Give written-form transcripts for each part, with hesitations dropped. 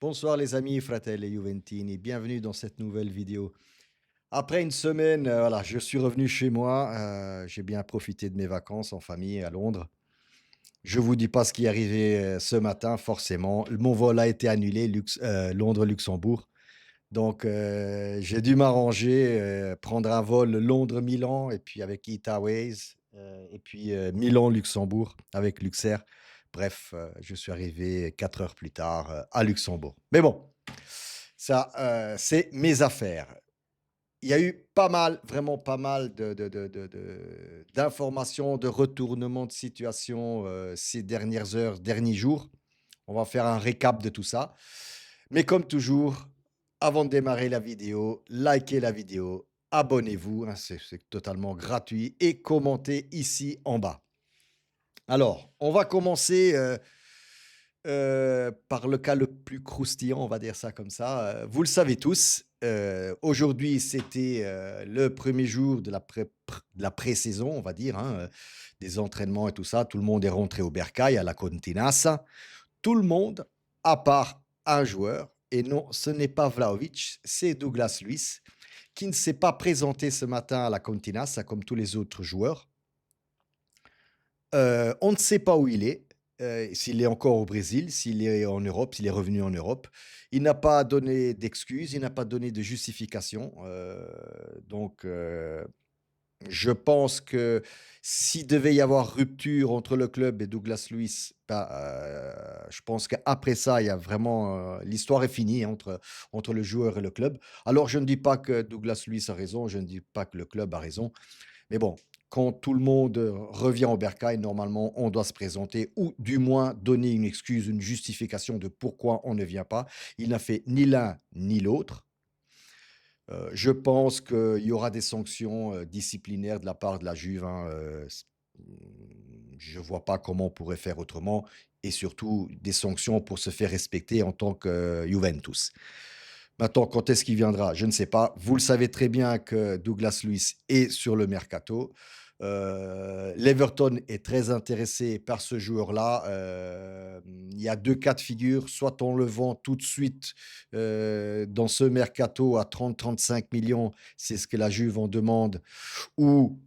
Bonsoir les amis, fratelli Juventini, bienvenue dans cette nouvelle vidéo. Après une semaine, voilà, je suis revenu chez moi, j'ai bien profité de mes vacances en famille à Londres. Je vous dis pas ce qui est arrivé ce matin, forcément. Mon vol a été annulé, Londres-Luxembourg. Donc j'ai dû m'arranger, prendre un vol Londres-Milan et puis avec Ita Airways, et puis Milan-Luxembourg avec Luxair. Bref, je suis arrivé 4 heures plus tard, à Luxembourg. Mais bon, ça, c'est mes affaires. Il y a eu pas mal, vraiment pas mal d'informations, de retournements de situation, ces dernières heures, derniers jours. On va faire un récap de tout ça. Mais comme toujours, avant de démarrer la vidéo, likez la vidéo, abonnez-vous, hein, c'est totalement gratuit et commentez ici en bas. Alors, on va commencer par le cas le plus croustillant, on va dire ça comme ça. Vous le savez tous, aujourd'hui, c'était le premier jour de la pré-saison, on va dire, hein, des entraînements et tout ça. Tout le monde est rentré au Bercail, à la Continassa. Tout le monde, à part un joueur, et non, ce n'est pas Vlahovic, c'est Douglas Luiz, qui ne s'est pas présenté ce matin à la Continassa comme tous les autres joueurs. On ne sait pas où il est, s'il est encore au Brésil, s'il est en Europe, s'il est revenu en Europe. Il n'a pas donné d'excuses, il n'a pas donné de justification, donc je pense que s'il devait y avoir rupture entre le club et Douglas Luiz, bah, je pense qu'après ça, il y a vraiment, l'histoire est finie entre le joueur et le club. Alors je ne dis pas que Douglas Luiz a raison, je ne dis pas que le club a raison, mais bon, quand tout le monde, revient au bercail, normalement, on doit se présenter ou du moins donner une excuse, une justification de pourquoi on ne vient pas. Il n'a fait ni l'un ni l'autre. Je pense qu'il y aura des sanctions, disciplinaires de la part de la Juve, hein, je ne vois pas comment on pourrait faire autrement et surtout des sanctions pour se faire respecter en tant que Juventus. Maintenant, quand est-ce qu'il viendra? Je ne sais pas. Vous le savez très bien que Douglas Luiz est sur le mercato. L'Everton est très intéressé par ce joueur-là. Il y a 2 cas de figure, soit on le vend tout de suite, dans ce mercato à 30-35 millions, c'est ce que la Juve en demande, ou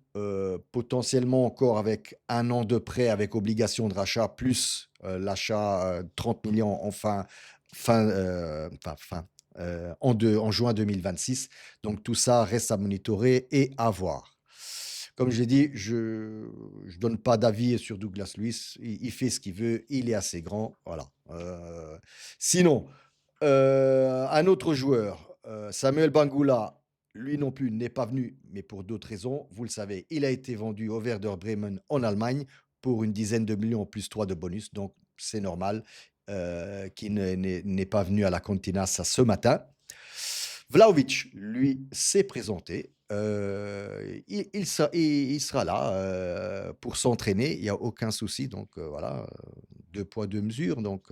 potentiellement encore avec un an de prêt avec obligation de rachat plus, l'achat, 30 millions en juin 2026. Donc tout ça reste à monitorer et à voir. Comme j'ai dit, je donne pas d'avis sur Douglas Luiz. Il fait ce qu'il veut, il est assez grand, voilà. Sinon, un autre joueur, Samuel Bangula, lui non plus n'est pas venu, mais pour d'autres raisons. Vous le savez, il a été vendu au Werder Bremen en Allemagne pour une dizaine de millions plus 3 de bonus, donc c'est normal, qu'il n'est pas venu à la Continassa ce matin. Vlahovic, lui, s'est présenté. Il sera là, pour s'entraîner, il y a aucun souci, donc voilà, 2 poids 2 mesures, donc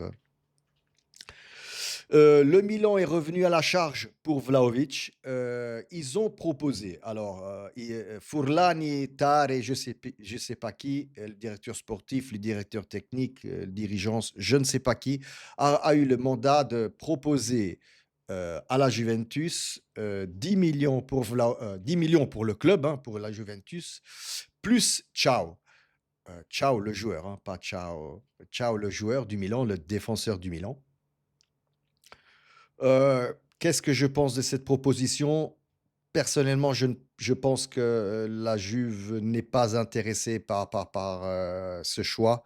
le Milan est revenu à la charge pour Vlahovic. Ils ont proposé, alors, Furlani, Tare, je sais pas qui, le directeur sportif, le directeur technique, le dirigeant, je ne sais pas qui, a eu le mandat de proposer, à la Juventus, 10 millions pour 10 millions pour le club, hein, pour la Juventus, plus Thiaw. Thiaw le joueur, hein, pas Thiaw Thiaw le joueur du Milan, le défenseur du Milan. Qu'est-ce que je pense de cette proposition? Personnellement, je pense que, la Juve n'est pas intéressée par ce choix.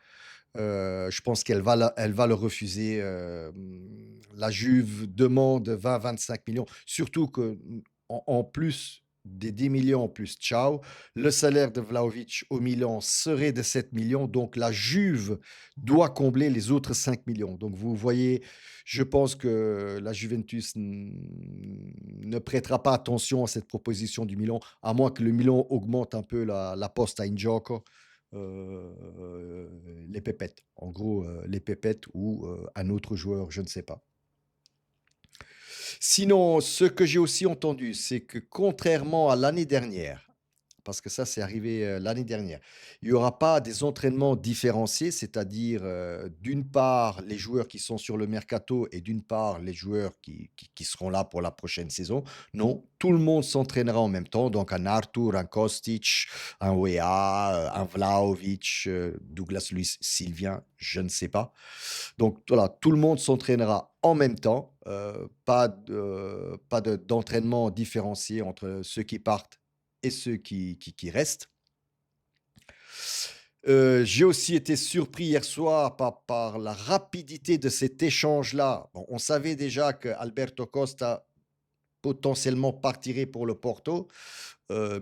Je pense elle va le refuser, la Juve demande 20-25 millions, surtout que, en plus des 10 millions plus ciao, le salaire de Vlahovic au Milan serait de 7 millions, donc la Juve doit combler les autres 5 millions. Donc vous voyez, je pense que la Juventus ne prêtera pas attention à cette proposition du Milan, à moins que le Milan augmente un peu la posta in gioco, les pépettes. En gros, les pépettes ou un autre joueur, je ne sais pas. Sinon, ce que j'ai aussi entendu, c'est que contrairement à l'année dernière, parce que ça, c'est arrivé, l'année dernière. Il y aura pas des entraînements différenciés, c'est-à-dire, d'une part, les joueurs qui sont sur le mercato et d'une part, les joueurs qui seront là pour la prochaine saison. Non, tout le monde s'entraînera en même temps, donc un Arthur, un Kostic, un Weah, un Vlahovic, Douglas Luiz s'il vient, je ne sais pas. Donc voilà, tout le monde s'entraînera en même temps, pas d'entraînement différencié entre ceux qui partent et ceux qui restent. J'ai aussi été surpris hier soir par la rapidité de cet échange-là. Bon, on savait déjà que Alberto Costa potentiellement partirait pour le Porto.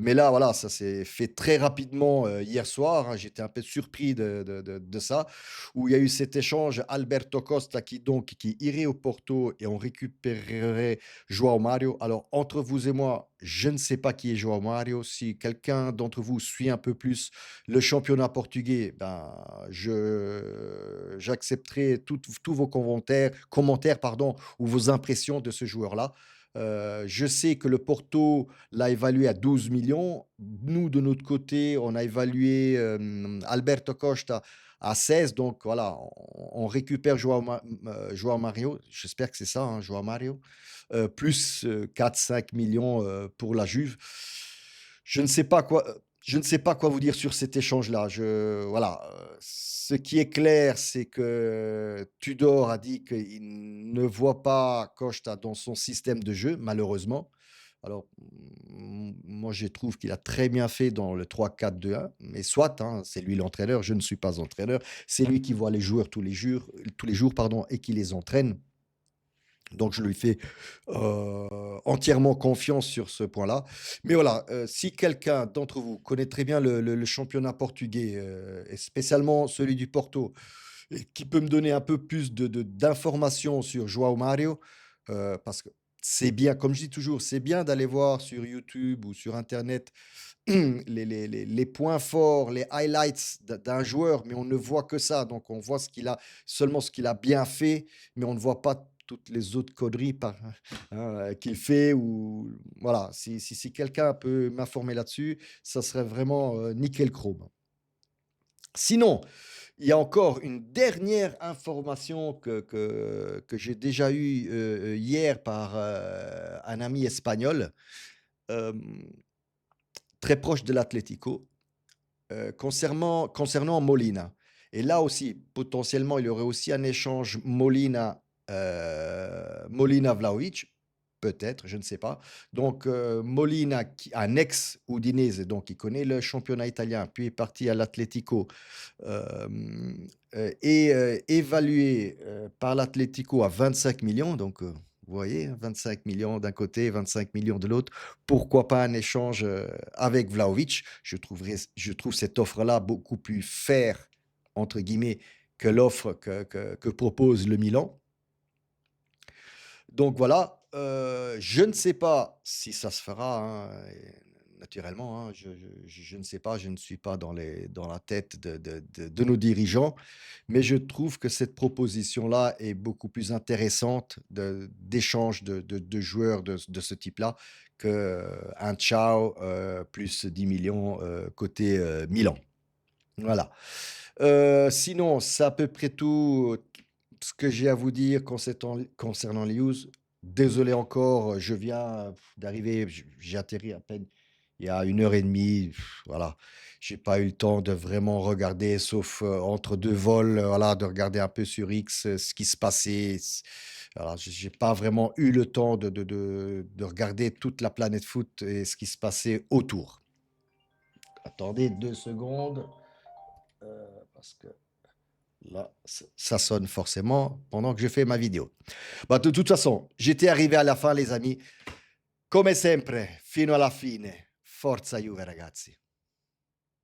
Mais là, voilà, ça s'est fait très rapidement, hier soir, hein. J'étais un peu surpris de ça, où il y a eu cet échange Alberto Costa qui irait au Porto et on récupérerait João Mario. Alors entre vous et moi, je ne sais pas qui est João Mario. Si quelqu'un d'entre vous suit un peu plus le championnat portugais, ben, j'accepterai tous vos commentaires, pardon, ou vos impressions de ce joueur-là. Je sais que le Porto l'a évalué à 12 millions. Nous, de notre côté, on a évalué, Alberto Costa à 16. Donc voilà, on récupère João Mario, j'espère que c'est ça, hein, João Mario, plus, 4-5 millions pour la Juve. Je ne sais pas quoi vous dire sur cet échange-là. Voilà, ce qui est clair, c'est que Tudor a dit qu'il ne voit pas Costa dans son système de jeu, malheureusement. Alors, moi, je trouve qu'il a très bien fait dans le 3-4-2-1, mais soit, hein, c'est lui l'entraîneur, je ne suis pas entraîneur. C'est lui qui voit les joueurs tous les jours, pardon, et qui les entraîne. Donc je lui fais, entièrement confiance sur ce point-là. Mais voilà, si quelqu'un d'entre vous connaît très bien le championnat portugais, et spécialement celui du Porto, et qui peut me donner un peu plus d'informations sur João Mario, parce que c'est bien, comme je dis toujours, c'est bien d'aller voir sur YouTube ou sur internet les points forts, les highlights d'un joueur, mais on ne voit que ça. Donc on voit seulement ce qu'il a bien fait, mais on ne voit pas toutes les autres conneries hein, qu'il fait. Ou voilà, si quelqu'un peut m'informer là-dessus, ça serait vraiment nickel chrome. Sinon, il y a encore une dernière information que j'ai déjà eue hier par un ami espagnol, euh, très proche de l'Atlético. Concernant Molina. Et là aussi, potentiellement, il y aurait aussi un échange Molina-Vlahovic, peut-être, je ne sais pas. Donc, Molina, un ex-Udinese, donc il connaît le championnat italien, puis est parti à l'Atlético, euh, et évalué par l'Atlético à 25 millions. Donc, vous voyez, hein, 25 millions d'un côté, 25 millions de l'autre. Pourquoi pas un échange avec Vlahovic? Je trouve cette offre-là beaucoup plus fair, entre guillemets, que l'offre que propose le Milan. Donc voilà, je ne sais pas si ça se fera, hein, naturellement, hein, je ne sais pas, je ne suis pas dans la tête de nos dirigeants, mais je trouve que cette proposition-là est beaucoup plus intéressante d'échange de joueurs de ce type-là qu'un Ciao plus 10 millions côté Milan. Voilà. Sinon, c'est à peu près tout ce que j'ai à vous dire concernant les news. Désolé encore, je viens d'arriver, j'ai atterri à peine il y a 1 heure et demie. Voilà, j'ai pas eu le temps de vraiment regarder, sauf entre deux vols, voilà, de regarder un peu sur X ce qui se passait. Voilà, j'ai pas vraiment eu le temps de regarder toute la planète foot et ce qui se passait autour. Attendez 2 secondes, parce que là, ça sonne forcément pendant que je fais ma vidéo. Bah, de toute façon, j'étais arrivé à la fin, les amis. Come sempre, fino alla fine. Forza Juve, ragazzi.